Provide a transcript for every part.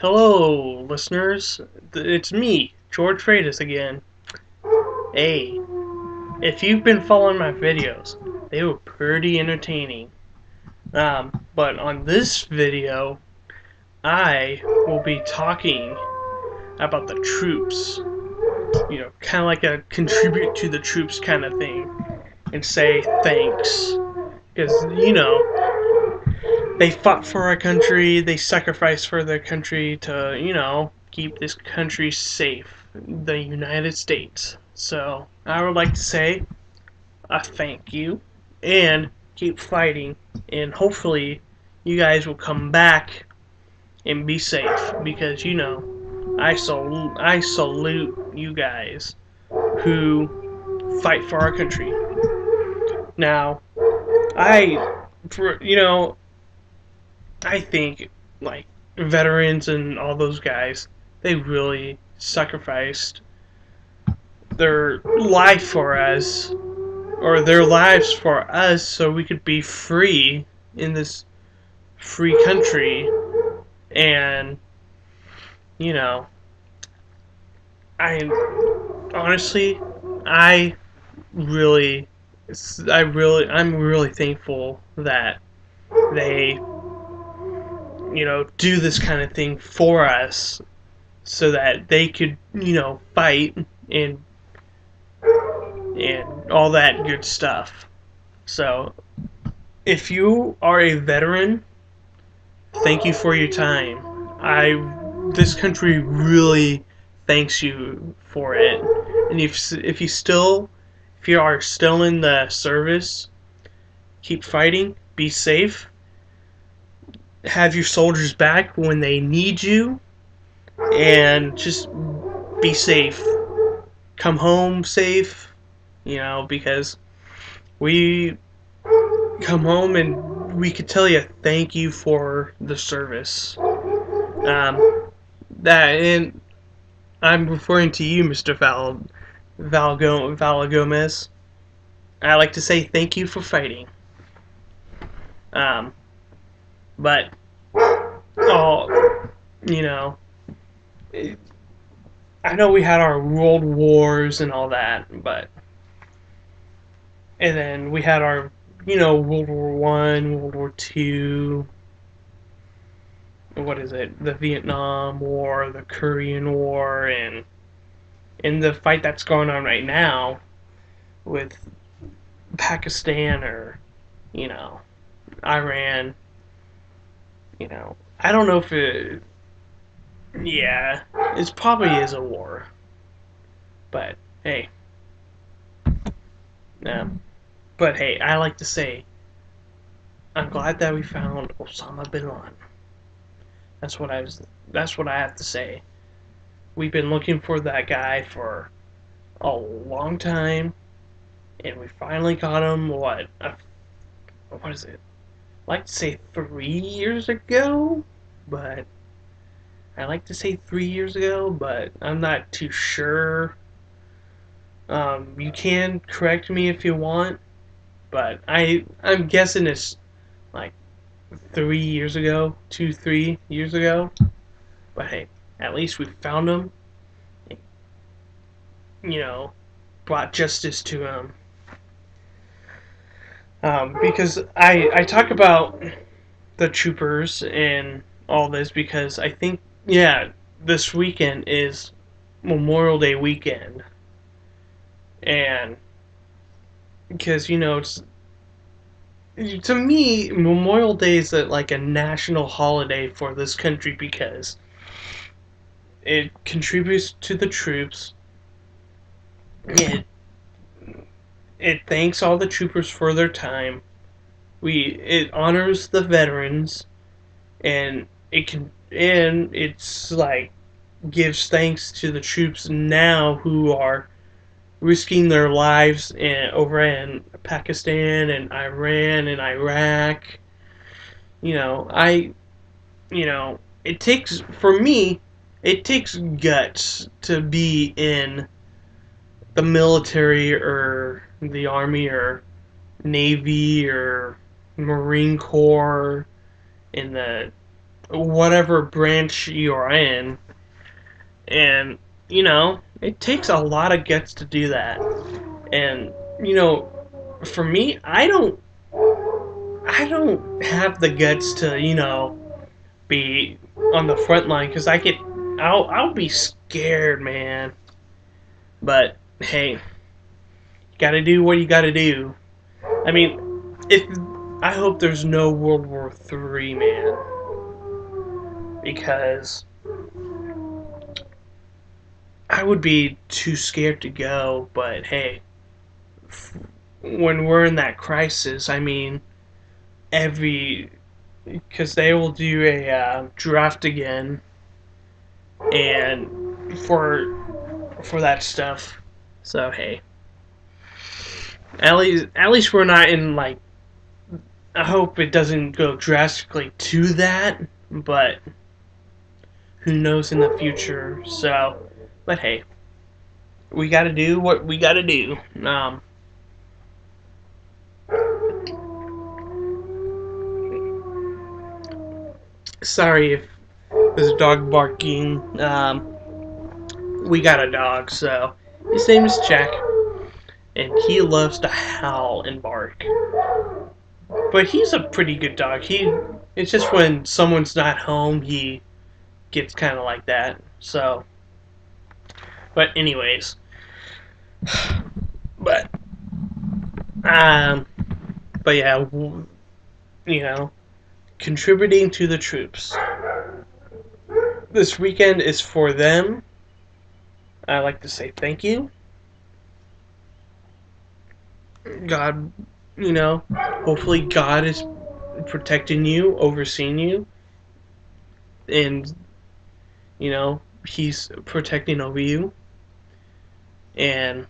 Hello, listeners. It's me, George Freitas again. Hey, if you've been following my videos, they were pretty entertaining. But on this video, I will be talking about the troops. Kind of like a contribute to the troops kind of thing, and say thanks. Because, they fought for our country, they sacrificed for their country to, keep this country safe, the United States. So I would like to say a thank you and keep fighting, and hopefully you guys will come back and be safe because I salute you guys who fight for our country. Now, I for I think like veterans and all those guys, they really sacrificed their life for us, or their lives for us, so we could be free in this free country. And you know, I honestly, I really, I'm really thankful that they, do this kind of thing for us, so that they could, fight and all that good stuff. So, if you are a veteran, thank you for your time. This country really thanks you for it. And if you are still in the service, keep fighting, be safe, have your soldiers back when they need you, and just be safe. Come home safe, because we come home and we could tell you thank you for the service. And I'm referring to you, Mr. Val Gomez. I like to say thank you for fighting. Um, but oh, you know, I know we had our world wars and all that, and then we had our, World War One, World War Two. What is it? The Vietnam War, the Korean War, and in the fight that's going on right now with Pakistan, or Iran. I don't know if it. Yeah, it probably is a war, but hey, but hey, I like to say I'm glad that we found Osama bin Laden. That's what I was. That's what I have to say. We've been looking for that guy for a long time, and we finally got him. What is it? I'd like to say 3 years ago, but I like to say 3 years ago, but I'm not too sure. You can correct me if you want, but I'm guessing it's like 3 years ago, 3 years ago. But hey, at least we found him. You know, brought justice to him. Because I talk about the troopers and all this because I think, yeah, this weekend is Memorial Day weekend, and because it's, to me, Memorial Day is like a national holiday for this country because it contributes to the troops. It it thanks all the troopers for their time. It honors the veterans, and it's like gives thanks to the troops now who are risking their lives over in Pakistan and Iran and Iraq. You know, I it takes, for me, it takes guts to be in the military or the army or navy or Marine Corps, in the whatever branch you are in. And, it takes a lot of guts to do that. And, for me, I don't have the guts to, be on the front line because I'll be scared, man. But hey, you gotta do what you gotta do. I mean, if I hope there's no World War III, man, because I would be too scared to go. But hey, when we're in that crisis, I mean, every because they will do a draft again, and for that stuff. So hey, at least we're not in like. I hope it doesn't go drastically to that, but who knows in the future. So, but hey, we got to do what we got to do. Sorry if there's a dog barking. We got a dog, so his name is Jack, and he loves to howl and bark. But he's a pretty good dog. It's just when someone's not home, he gets kind of like that. So, but anyways, but um, but yeah, you know, contributing to the troops. This weekend is for them. I like to say thank you. God, hopefully God is protecting you, overseeing you, and He's protecting over you. And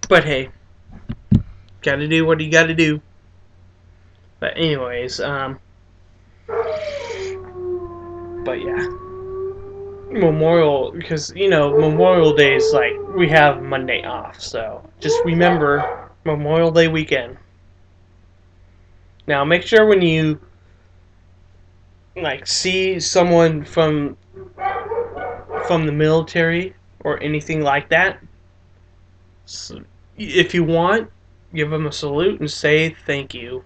but hey, gotta do what you gotta do. But anyways, but yeah, because Memorial Day is like we have Monday off, so just remember Memorial Day weekend. Now make sure when you like see someone from the military or anything like that, so if you want, give them a salute and say thank you.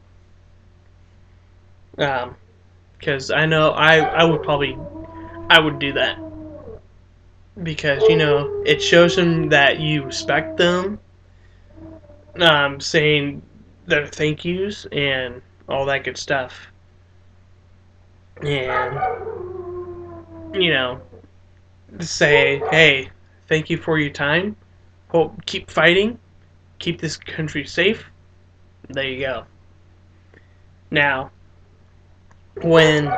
Because I know I would do that because it shows them that you respect them, saying their thank yous and all that good stuff, and say hey, thank you for your time. Hope keep fighting, keep this country safe. There you go. Now, when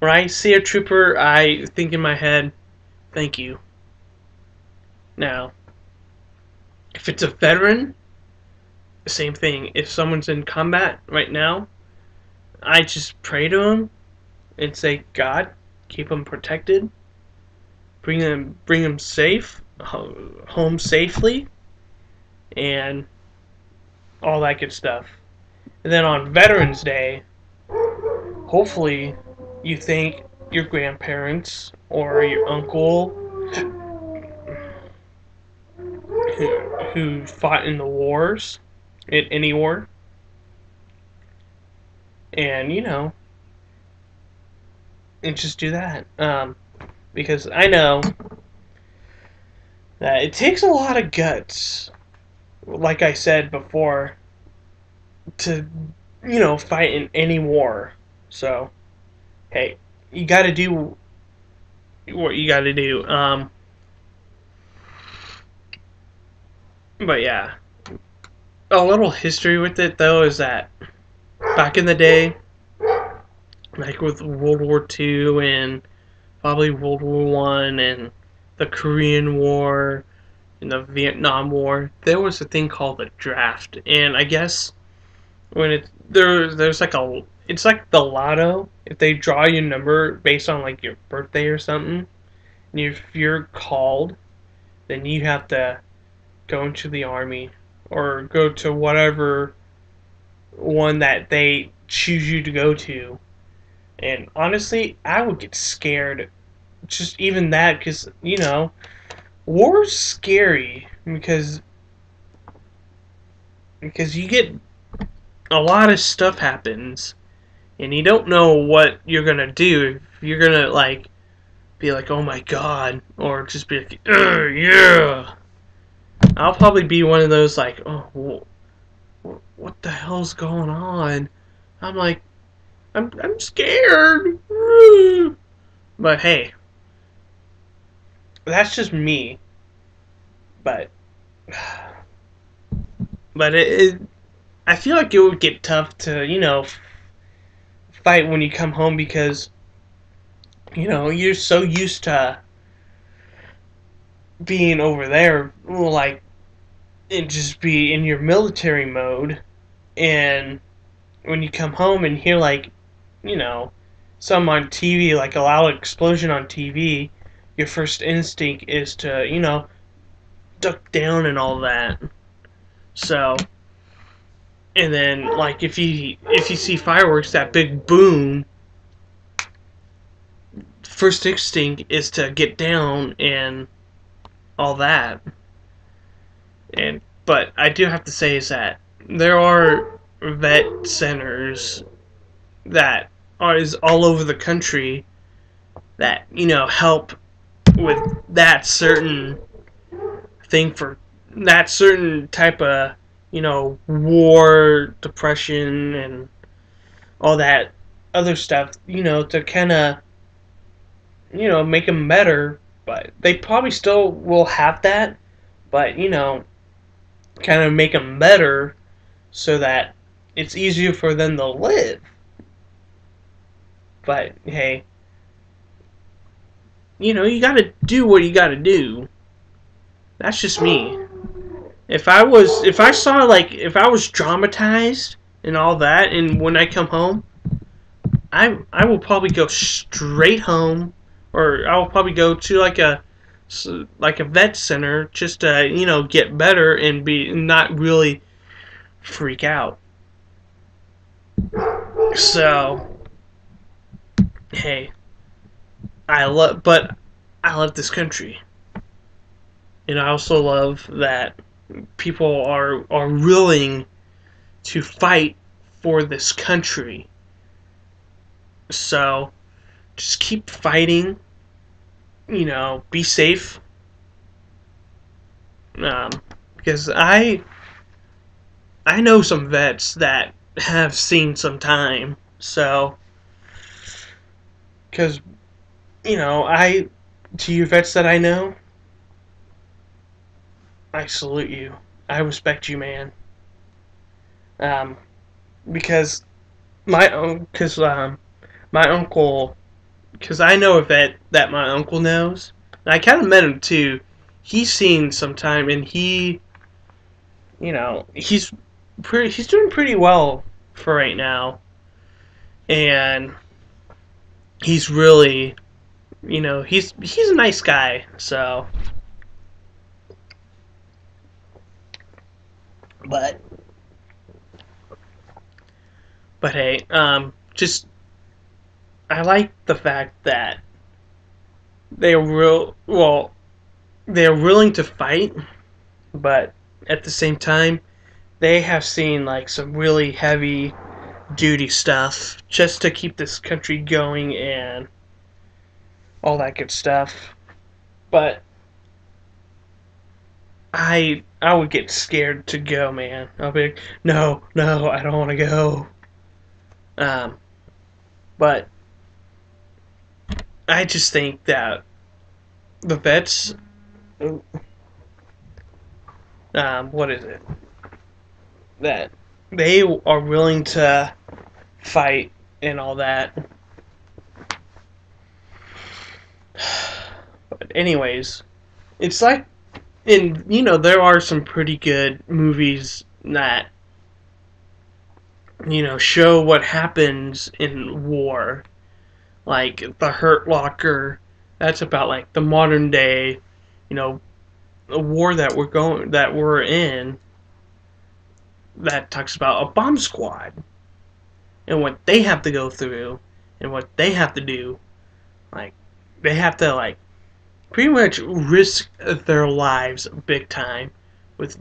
I see a trooper, I think in my head, thank you. Now, if it's a veteran, same thing. If someone's in combat right now, I just pray to them and say, God, keep them protected, bring them safe, home safely, and all that good stuff. And then on Veterans Day, hopefully you thank your grandparents or your uncle who fought in the wars, in any war, and and just do that. Because I know that it takes a lot of guts, like I said before, to fight in any war. So hey, you got to do what you got to do. But yeah, a little history with it though is that back in the day, like with World War II and probably World War One and the Korean War and the Vietnam War, there was a thing called the draft, and I guess when there's like it's like the lotto. If they draw your number based on like your birthday or something, and if you're called, then you have to go into the army or go to whatever one that they choose you to go to. And honestly, I would get scared. Just even that, because, war's scary because you get a lot of stuff happens and you don't know what you're gonna do. If you're gonna like be like, oh my god, or just be like, yeah. I'll probably be one of those like, oh, what the hell's going on? I'm like, I'm scared. But hey, that's just me. But I feel like it would get tough to fight when you come home because you're so used to being over there, like and just be in your military mode, and when you come home and hear like you know some on TV, like a loud explosion on TV, your first instinct is to duck down and all that. So, and then like if you see fireworks, that big boom, first instinct is to get down and all that. And but I do have to say is that there are vet centers that are is all over the country that help with that certain thing for that certain type of war, depression, and all that other stuff. To kind of make them better. But they probably still will have that. But kind of make them better so that it's easier for them to live. But hey, you gotta do what you gotta do. That's just me. If I saw like if I was traumatized and all that, and when I come home, I will probably go straight home, or I will probably go to like a vet center just to get better and be not really freak out. So hey, but I love this country, and I also love that people are willing to fight for this country. So just keep fighting. Be safe. Um, because I know some vets that have seen some time. So because I to you vets that I know, I salute you. I respect you, man. Um, because my uncle, because I know a vet that my uncle knows. And I kind of met him too. He's seen some time, and he's doing pretty well for right now, and he's really, he's a nice guy. So, but hey, just I like the fact that they're willing to fight, but at the same time, they have seen like some really heavy duty stuff just to keep this country going and all that good stuff. But I would get scared to go, man. I'll be like, no, no, I don't want to go. Um, but I just think that the vets, what is it? That they are willing to fight and all that. But anyways, it's like, and there are some pretty good movies that show what happens in war, like The Hurt Locker. That's about like the modern day, you know, a war that we're in. That talks about a bomb squad and what they have to go through and what they have to do. Like, they have to, like, pretty much risk their lives big time with,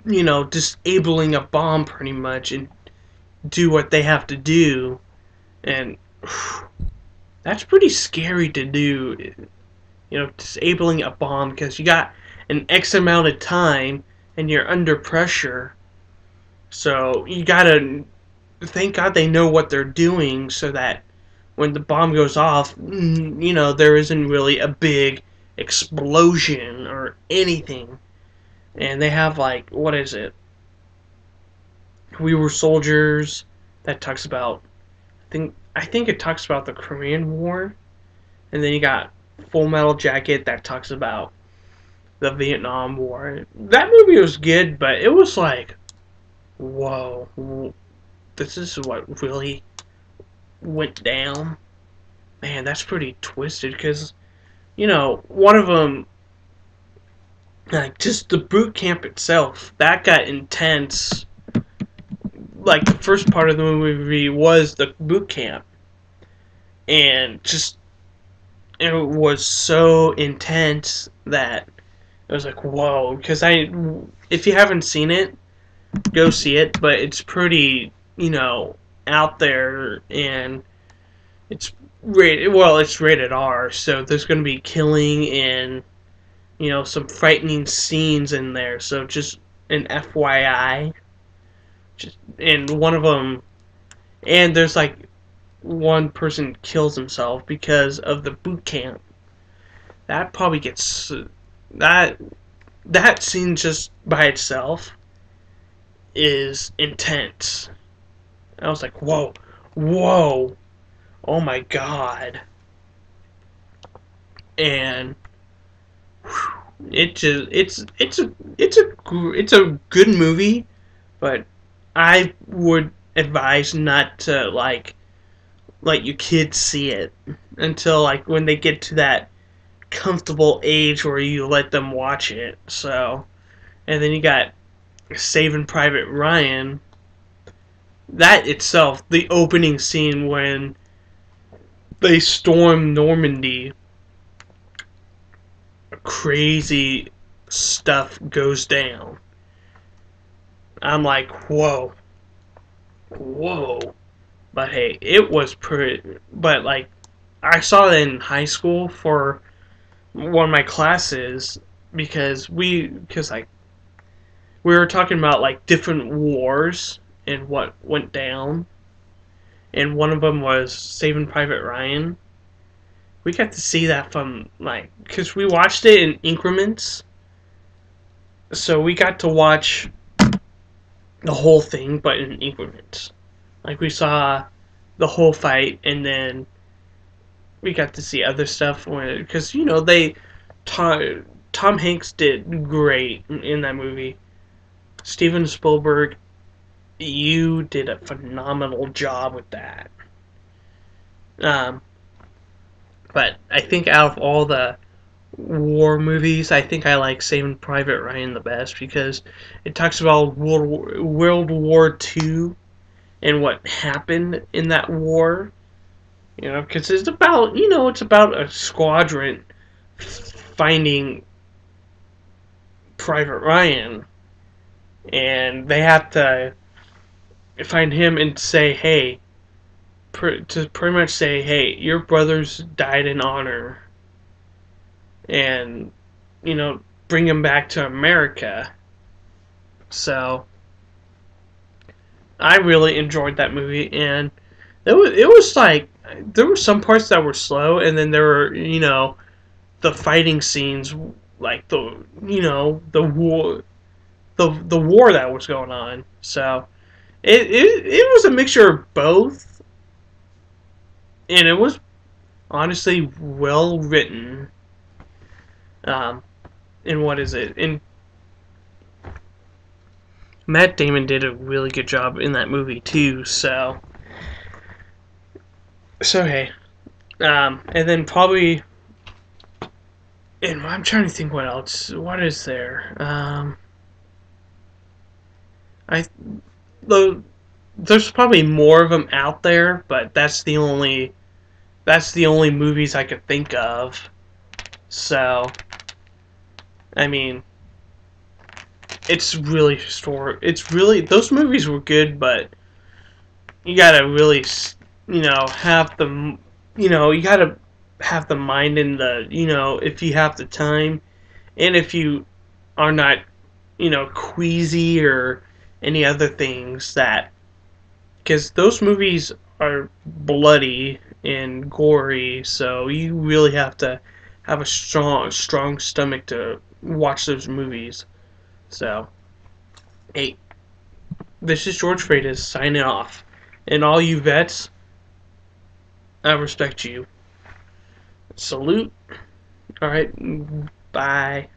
disabling a bomb pretty much and do what they have to do. And that's pretty scary to do, disabling a bomb because you got an X amount of time and you're under pressure. So you gotta thank God they know what they're doing so that when the bomb goes off, there isn't really a big explosion or anything. And they have, like, what is it? We Were Soldiers, that talks about, I think it talks about the Korean War. And then you got Full Metal Jacket that talks about the Vietnam War. That movie was good, but it was like, whoa, this is what really went down. Man, that's pretty twisted because, one of them, like, just the boot camp itself, that got intense. Like, the first part of the movie was the boot camp. And just, it was so intense that it was like, whoa. Because if you haven't seen it, go see it. But it's pretty, out there, and it's it's rated R, so there's going to be killing and, some frightening scenes in there. So just an FYI. And one of them, and there's like one person kills himself because of the boot camp. That probably gets that scene just by itself is intense. I was like, whoa, oh my god. And it's a good movie, but I would advise not to, like, let your kids see it until, like, when they get to that comfortable age where you let them watch it. So, and then you got Saving Private Ryan. That itself, the opening scene when they storm Normandy, crazy stuff goes down. I'm like, whoa. But hey, it was pretty. But, like, I saw it in high school for one of my classes because like, we were talking about, like, different wars and what went down, and one of them was Saving Private Ryan. We got to see that from, like, because we watched it in increments, so we got to watch the whole thing, but in increments. Like, we saw the whole fight, and then we got to see other stuff because Tom Hanks did great in that movie. Steven Spielberg, you did a phenomenal job with that. But I think out of all the war movies, I think I like Saving Private Ryan the best because it talks about World War II and what happened in that war. Because it's about a squadron finding Private Ryan, and they have to find him and say, hey, to pretty much say, hey, your brothers died in honor, and, bring him back to America. So, I really enjoyed that movie, and it was like, there were some parts that were slow, and then there were, the fighting scenes, like the war, the war that was going on. So it was a mixture of both, and it was honestly well written. And what is it? And Matt Damon did a really good job in that movie too. So hey, and then probably, and I'm trying to think what else. What is there? There's probably more of them out there, but that's the only that's the only movies I could think of. So, I mean, it's really historic. It's really, those movies were good, but you gotta really, have the, you gotta have the mind and the, if you have the time, and if you are not, queasy or any other things that, because those movies are bloody and gory, so you really have to have a strong stomach to watch those movies. So, hey, this is George Freitas signing off. And all you vets, I respect you. Salute. Alright, bye.